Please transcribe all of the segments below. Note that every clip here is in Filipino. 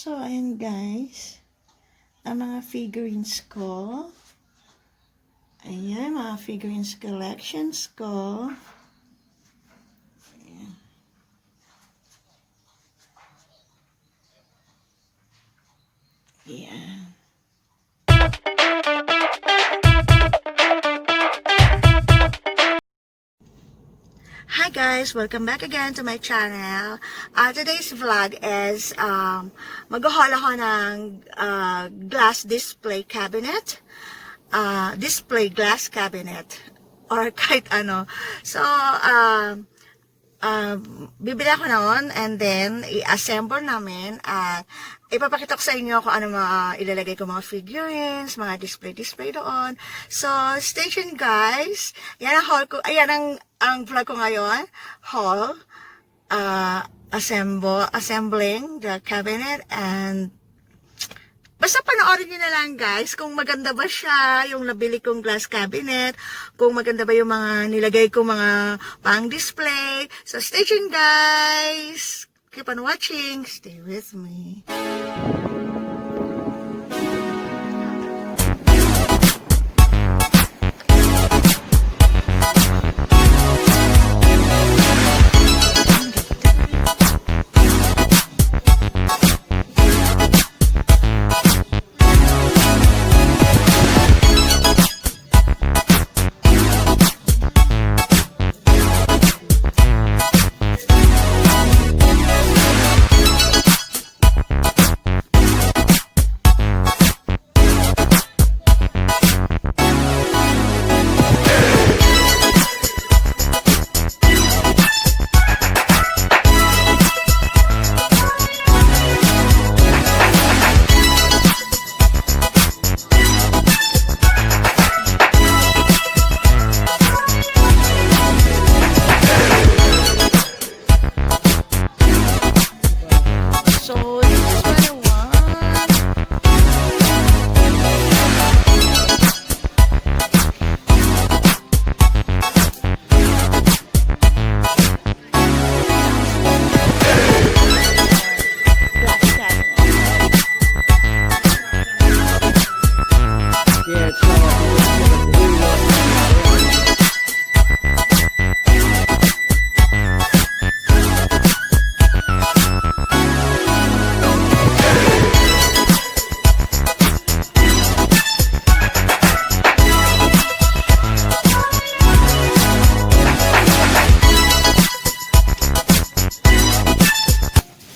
So, ayan guys, ang mga figurines ko. Ayan, mga figurines collections ko. Ayan. Ayan. Hi guys! Welcome back again to my channel. Today's vlog is mag-haul ako ng glass display cabinet. Display glass cabinet. Or kahit ano. So, bibili ako noon and then i-assemble namin at ipapakita ko sa inyo kung ano mga ilalagay ko, mga figurines, mga display doon. So, stay tuned guys. Yan ang haul ko, ayan ang vlog ko ngayon. Haul, assembling the cabinet and basta panoorin nyo na lang guys kung maganda ba siya, yung nabili kong glass cabinet, kung maganda ba yung mga nilagay kong mga pang-display. So stay tuned guys! Keep on watching, stay with me.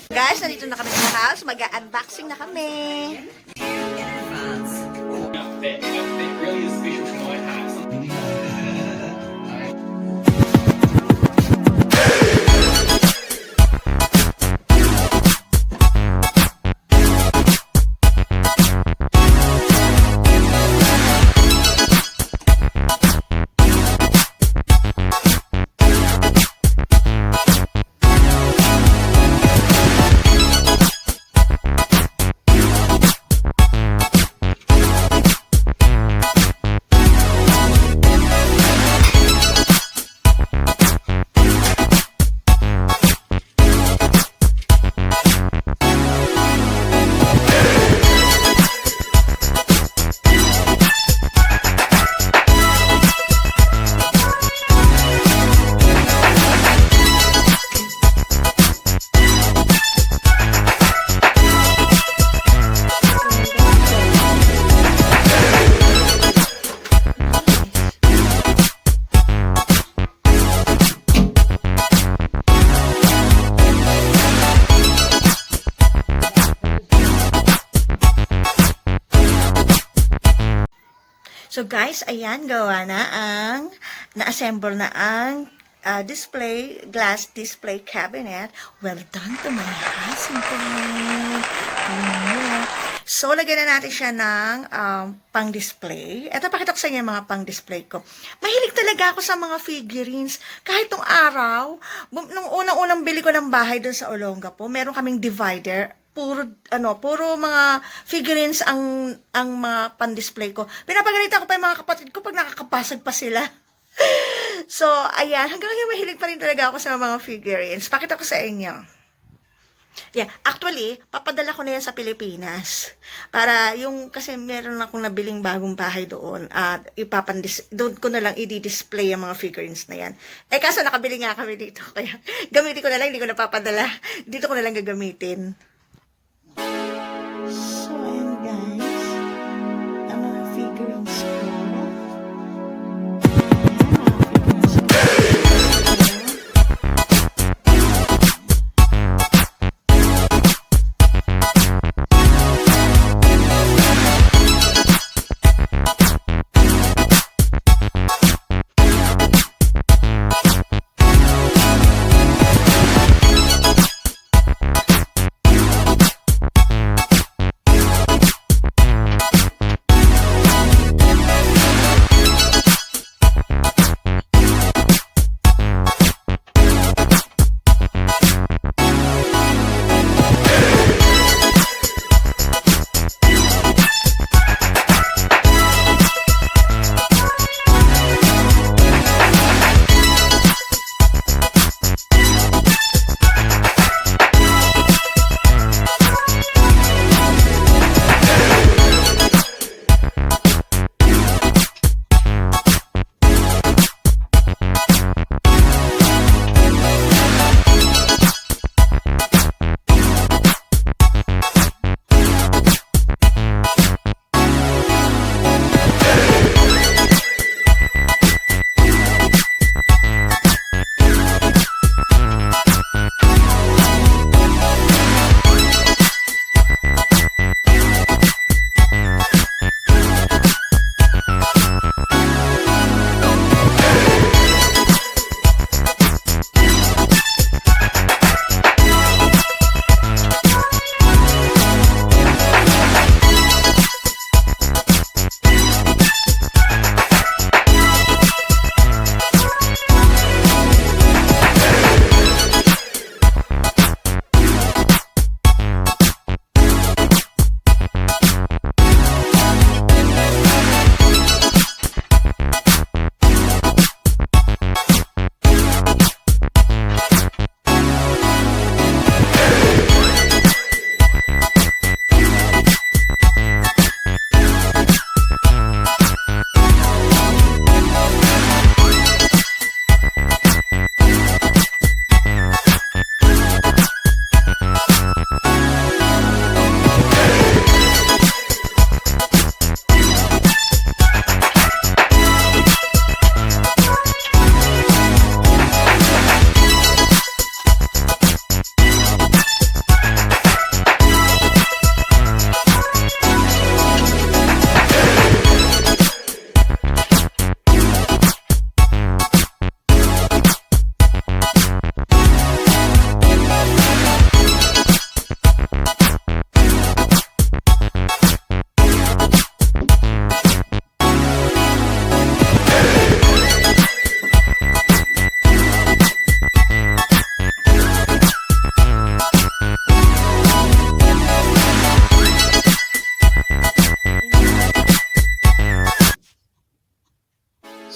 Guys, nandito na kami sa house. Mag-unboxing na kami. So guys, ayan, gawa na na-assemble na ang glass display cabinet. Well done to my husband. So, lagyan na natin siya ng pang-display. Ito, pakita ko sa inyo yung mga pang-display ko. Mahilig talaga ako sa mga figurines. Kahit nung araw, nung unang-unang bili ko ng bahay doon sa Olongapo, meron kaming divider. Puro mga figurines ang mga pan-display ko. Pinapagalitan ko pa yung mga kapatid ko pag nakakapasag pa sila. So, ayan, hanggang ngayon mahilig pa rin talaga ako sa mga figurines. Pakita ko sa inyo. Yeah, actually, papadala ko na yan sa Pilipinas. Para yung, kasi meron akong nabiling bagong bahay doon at doon ko na lang i-display ang mga figurines na yan. Eh kaso nakabili nga kami dito, kaya gamitin ko na lang, hindi ko napapadala. Dito ko na lang gagamitin. So, ayan guys, ang mga figurines ko.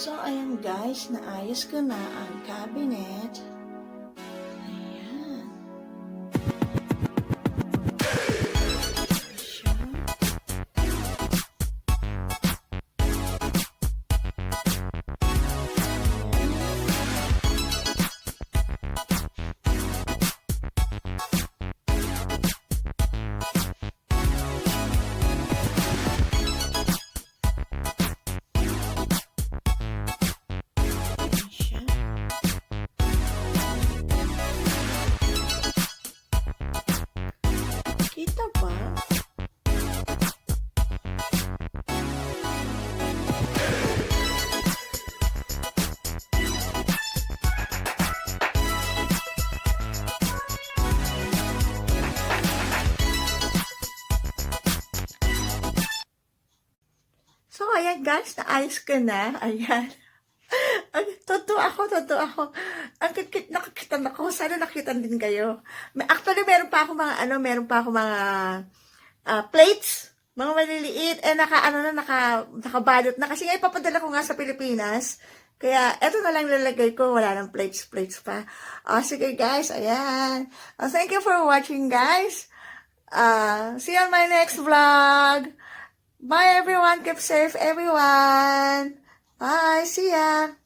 So, ayan guys, naayos ko na ang cabinet. Ayan. Siya. Kita ba? So, ayan guys, naayos ko na. Ayan. Totoo ako. Ang nakakita na ako. Sana nakita din kayo. Actually, meron pa ako mga plates. Mga maliliit. Nakabalot na. Kasi nga ipapadala ko nga sa Pilipinas. Kaya, eto na lang lalagay ko. Wala nang plates pa. Sige guys, ayan. Thank you for watching, guys. See you on my next vlog. Bye, everyone. Keep safe, everyone. Bye. See ya.